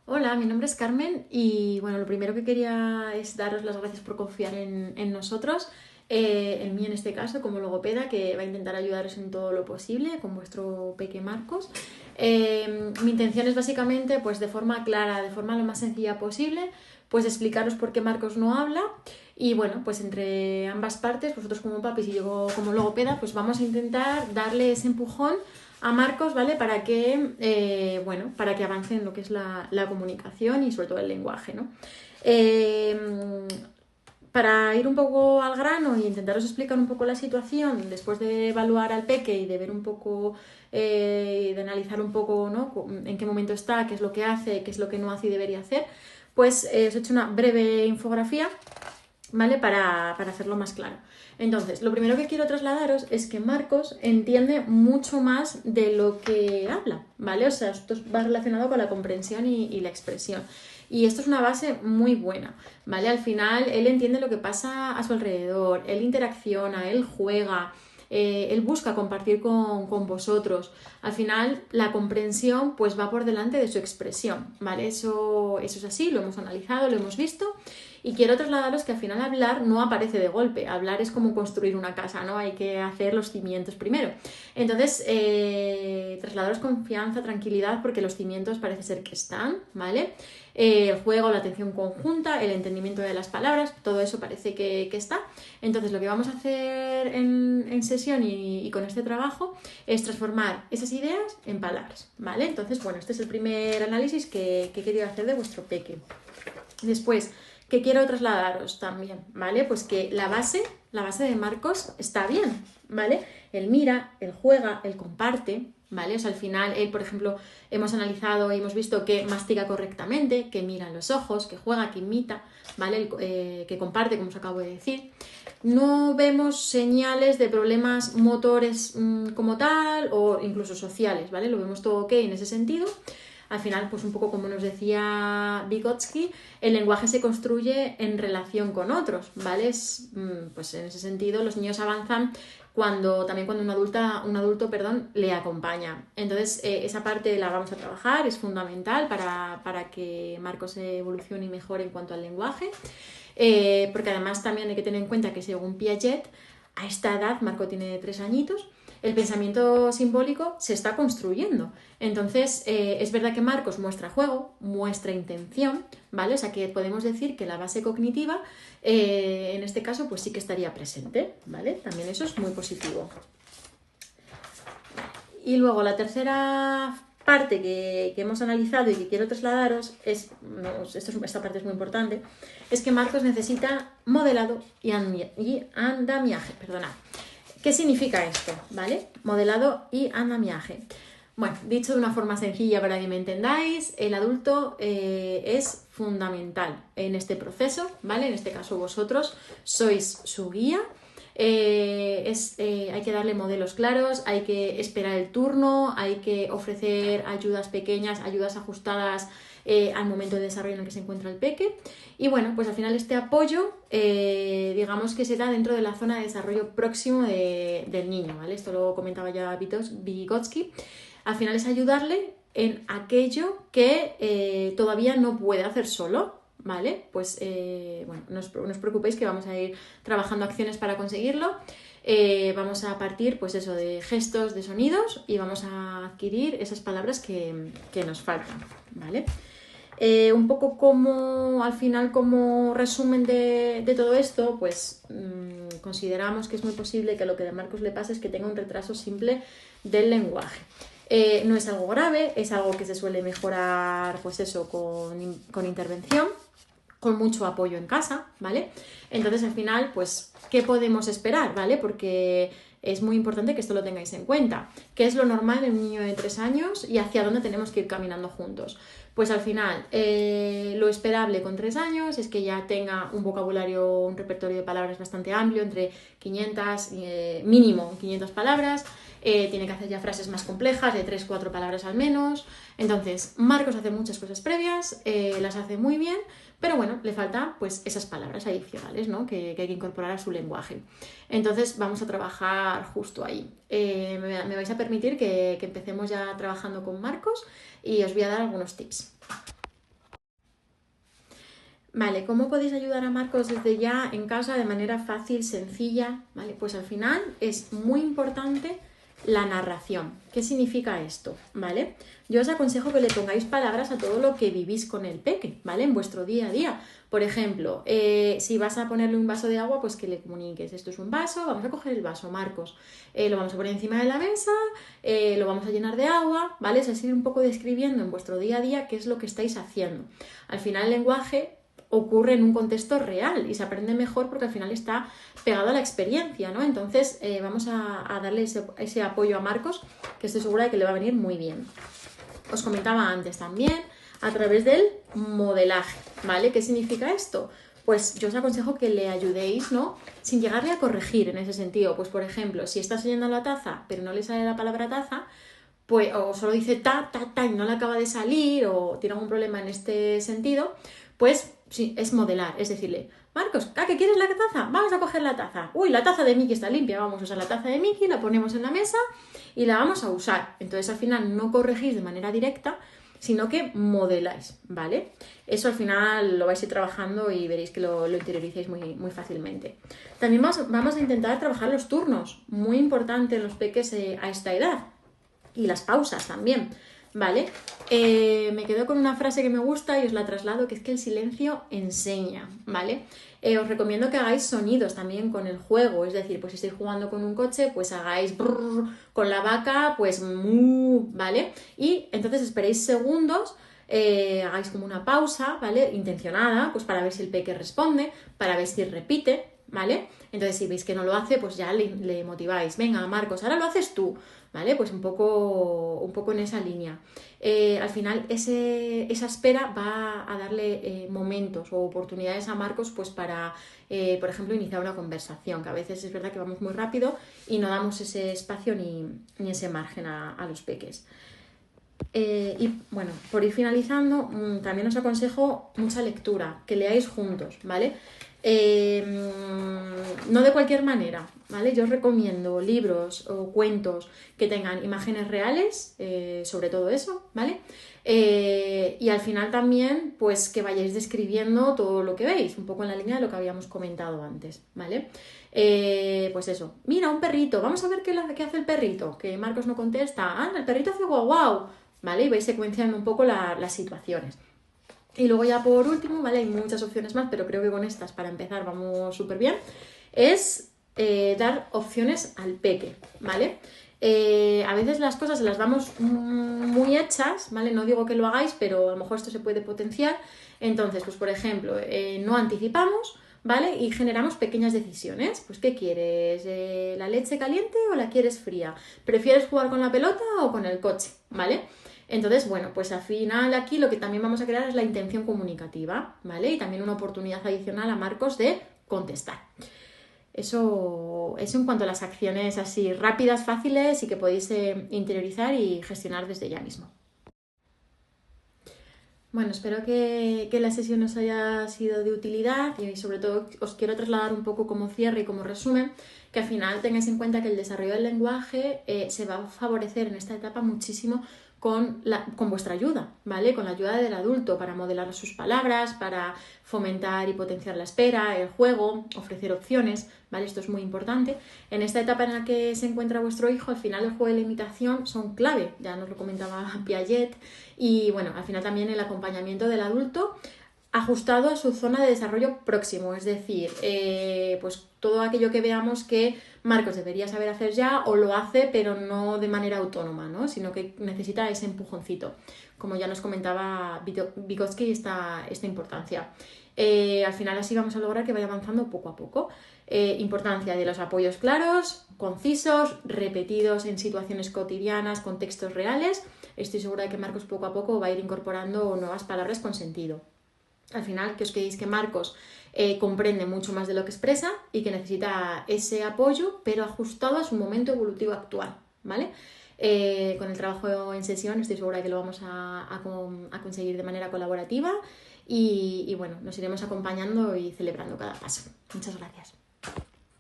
Hola, mi nombre es Carmen y bueno, lo primero que quería es daros las gracias por confiar en nosotros, en mí en este caso como logopeda que va a intentar ayudaros en todo lo posible con vuestro peque Marcos. Mi intención es básicamente pues de forma clara, de forma lo más sencilla posible, pues explicaros por qué Marcos no habla y bueno, pues entre ambas partes, vosotros como papis y yo como logopeda, pues vamos a intentar darle ese empujón a Marcos, ¿vale? Bueno, para que avance en lo que es la comunicación y sobre todo el lenguaje, ¿no? Eh, para ir un poco al grano y intentaros explicar un poco la situación, después de evaluar al peque y de ver un poco, de analizar un poco, ¿no? En qué momento está, qué es lo que hace, qué es lo que no hace y debería hacer, pues os he hecho una breve infografía, ¿vale? Para hacerlo más claro. Entonces, lo primero que quiero trasladaros es que Marcos entiende mucho más de lo que habla, ¿vale? O sea, esto va relacionado con la comprensión y la expresión. Y esto es una base muy buena, ¿vale? Al final, él entiende lo que pasa a su alrededor, él interacciona, él juega, él busca compartir con vosotros. Al final, la comprensión pues va por delante de su expresión, ¿vale? Eso es así, lo hemos analizado, lo hemos visto. Y quiero trasladaros que al final hablar no aparece de golpe. Hablar es como construir una casa, ¿no? Hay que hacer los cimientos primero. Entonces, trasladaros confianza, tranquilidad, porque los cimientos parece ser que están, ¿vale? El juego, la atención conjunta, el entendimiento de las palabras, todo eso parece que está. Entonces, lo que vamos a hacer en sesión y con este trabajo es transformar esas ideas en palabras, ¿vale? Entonces, bueno, este es el primer análisis que he querido hacer de vuestro peque. Después, ¿qué quiero trasladaros también? ¿Vale? Pues que la base de Marcos está bien, ¿vale? Él mira, él juega, él comparte, ¿vale? O sea, al final, él, por ejemplo, hemos analizado y hemos visto que mastica correctamente, que mira en los ojos, que juega, que imita, ¿vale? Que comparte, como os acabo de decir. No vemos señales de problemas motores como tal o incluso sociales, ¿vale? Lo vemos todo ok en ese sentido. Al final, pues un poco como nos decía Vygotsky, el lenguaje se construye en relación con otros, ¿vale? Pues en ese sentido los niños avanzan también cuando un adulto, perdón, le acompaña. Entonces, esa parte la vamos a trabajar, es fundamental para que Marcos evolucione y mejore en cuanto al lenguaje. Porque además también hay que tener en cuenta que según Piaget, a esta edad, Marco tiene 3 añitos, el pensamiento simbólico se está construyendo. Entonces, es verdad que Marcos muestra juego, muestra intención, ¿vale? O sea que podemos decir que la base cognitiva, en este caso, pues sí que estaría presente, ¿vale? También eso es muy positivo. Y luego la tercera parte que hemos analizado y que quiero trasladaros esta parte es muy importante, es que Marcos necesita modelado y andamiaje, perdonad. ¿Qué significa esto? ¿Vale? Modelado y andamiaje. Bueno, dicho de una forma sencilla para que me entendáis, el adulto es fundamental en este proceso, ¿vale? En este caso vosotros sois su guía. Hay que darle modelos claros, hay que esperar el turno, hay que ofrecer ayudas pequeñas, ayudas ajustadas al momento de desarrollo en el que se encuentra el peque. Y bueno, pues al final este apoyo, digamos que se da dentro de la zona de desarrollo próximo del niño, ¿vale? Esto lo comentaba ya Vygotsky. Al final es ayudarle en aquello que todavía no puede hacer solo, ¿vale? Pues bueno, no os preocupéis que vamos a ir trabajando acciones para conseguirlo. Vamos a partir, pues eso, de gestos, de sonidos y vamos a adquirir esas palabras que nos faltan, ¿vale? Un poco como, al final, como resumen de todo esto, pues consideramos que es muy posible que lo que a Marcos le pase es que tenga un retraso simple del lenguaje. No es algo grave, es algo que se suele mejorar, pues eso, con intervención, con mucho apoyo en casa, ¿vale? Entonces, al final, pues, ¿qué podemos esperar, ¿vale? Porque es muy importante que esto lo tengáis en cuenta. ¿Qué es lo normal en un niño de 3 años y hacia dónde tenemos que ir caminando juntos? Pues al final, lo esperable con 3 años es que ya tenga un vocabulario, un repertorio de palabras bastante amplio, entre 500, mínimo 500 palabras. Tiene que hacer ya frases más complejas, de 3-4 palabras al menos. Entonces, Marcos hace muchas cosas previas, las hace muy bien, pero bueno, le faltan pues esas palabras adicionales, ¿no? que hay que incorporar a su lenguaje. Entonces vamos a trabajar justo ahí. Me vais a permitir que empecemos ya trabajando con Marcos y os voy a dar algunos tips. Vale, ¿cómo podéis ayudar a Marcos desde ya en casa de manera fácil, sencilla? Vale, pues al final es muy importante la narración. ¿Qué significa esto? ¿Vale? Yo os aconsejo que le pongáis palabras a todo lo que vivís con el peque, ¿vale? En vuestro día a día. Por ejemplo, si vas a ponerle un vaso de agua, pues que le comuniques, esto es un vaso, vamos a coger el vaso, Marcos, lo vamos a poner encima de la mesa, lo vamos a llenar de agua, ¿vale? Es decir, un poco describiendo en vuestro día a día qué es lo que estáis haciendo. Al final el lenguaje ocurre en un contexto real y se aprende mejor porque al final está pegado a la experiencia, ¿no? Entonces vamos a darle ese apoyo a Marcos, que estoy segura de que le va a venir muy bien. Os comentaba antes también, a través del modelaje, ¿vale? ¿Qué significa esto? Pues yo os aconsejo que le ayudéis, ¿no? Sin llegarle a corregir en ese sentido. Pues por ejemplo, si está leyendo la taza, pero no le sale la palabra taza, pues o solo dice ta, ta, ta y no le acaba de salir o tiene algún problema en este sentido, pues sí, es modelar, es decirle, Marcos, ¿a qué quieres la taza? Vamos a coger la taza. Uy, la taza de Mickey está limpia, vamos a usar la taza de Mickey, la ponemos en la mesa y la vamos a usar. Entonces al final no corregís de manera directa, sino que modeláis, ¿vale? Eso al final lo vais a ir trabajando y veréis que lo interiorizáis muy fácilmente. También vamos a intentar trabajar los turnos, muy importante en los peques a esta edad. Y las pausas también, ¿vale? Me quedo con una frase que me gusta y os la traslado, que es que el silencio enseña, ¿vale? Os recomiendo que hagáis sonidos también con el juego, es decir, pues si estáis jugando con un coche, pues hagáis brrr, con la vaca, pues mu, ¿vale? Y entonces esperéis segundos, hagáis como una pausa, ¿vale? Intencionada, pues para ver si el peque responde, para ver si repite, ¿vale? Entonces si veis que no lo hace, pues ya le motiváis, venga Marcos, ahora lo haces tú, ¿vale? Pues un poco en esa línea. Al final esa espera va a darle momentos o oportunidades a Marcos pues para, por ejemplo, iniciar una conversación, que a veces es verdad que vamos muy rápido y no damos ese espacio ni ese margen a los peques. Y bueno, por ir finalizando, también os aconsejo mucha lectura, que leáis juntos, ¿vale? No de cualquier manera, ¿vale? Yo os recomiendo libros o cuentos que tengan imágenes reales, sobre todo eso, ¿vale? Y al final también, pues que vayáis describiendo todo lo que veis, un poco en la línea de lo que habíamos comentado antes, ¿vale? Pues eso, mira, un perrito, vamos a ver qué hace el perrito, que Marcos no contesta, el perrito hace guau guau, ¿vale? Y vais secuenciando un poco las situaciones. Y luego ya por último, ¿vale? Hay muchas opciones más, pero creo que con estas para empezar vamos súper bien. Es dar opciones al peque, ¿vale? A veces las cosas se las damos muy hechas, ¿vale? No digo que lo hagáis, pero a lo mejor esto se puede potenciar. Entonces, pues por ejemplo, no anticipamos, ¿vale? Y generamos pequeñas decisiones. Pues, ¿qué quieres? ¿La leche caliente o la quieres fría? ¿Prefieres jugar con la pelota o con el coche? ¿Vale? Entonces, bueno, pues al final aquí lo que también vamos a crear es la intención comunicativa, ¿vale? Y también una oportunidad adicional a Marcos de contestar. Eso en cuanto a las acciones así rápidas, fáciles y que podéis interiorizar y gestionar desde ya mismo. Bueno, espero que la sesión os haya sido de utilidad y sobre todo os quiero trasladar un poco como cierre y como resumen que al final tengáis en cuenta que el desarrollo del lenguaje se va a favorecer en esta etapa muchísimo con vuestra ayuda, ¿vale? Con la ayuda del adulto para modelar sus palabras, para fomentar y potenciar la espera, el juego, ofrecer opciones, ¿vale? Esto es muy importante. En esta etapa en la que se encuentra vuestro hijo, al final el juego y la imitación son clave, ya nos lo comentaba Piaget, y bueno, al final también el acompañamiento del adulto ajustado a su zona de desarrollo próximo, es decir, pues todo aquello que veamos que Marcos debería saber hacer ya o lo hace pero no de manera autónoma, ¿no? Sino que necesita ese empujoncito, como ya nos comentaba Vygotsky esta importancia. Al final así vamos a lograr que vaya avanzando poco a poco. Importancia de los apoyos claros, concisos, repetidos en situaciones cotidianas, contextos reales. Estoy segura de que Marcos poco a poco va a ir incorporando nuevas palabras con sentido. Al final, que os quedéis que Marcos comprende mucho más de lo que expresa y que necesita ese apoyo, pero ajustado a su momento evolutivo actual, ¿vale? Con el trabajo en sesión estoy segura de que lo vamos a conseguir de manera colaborativa y bueno, nos iremos acompañando y celebrando cada paso. Muchas gracias.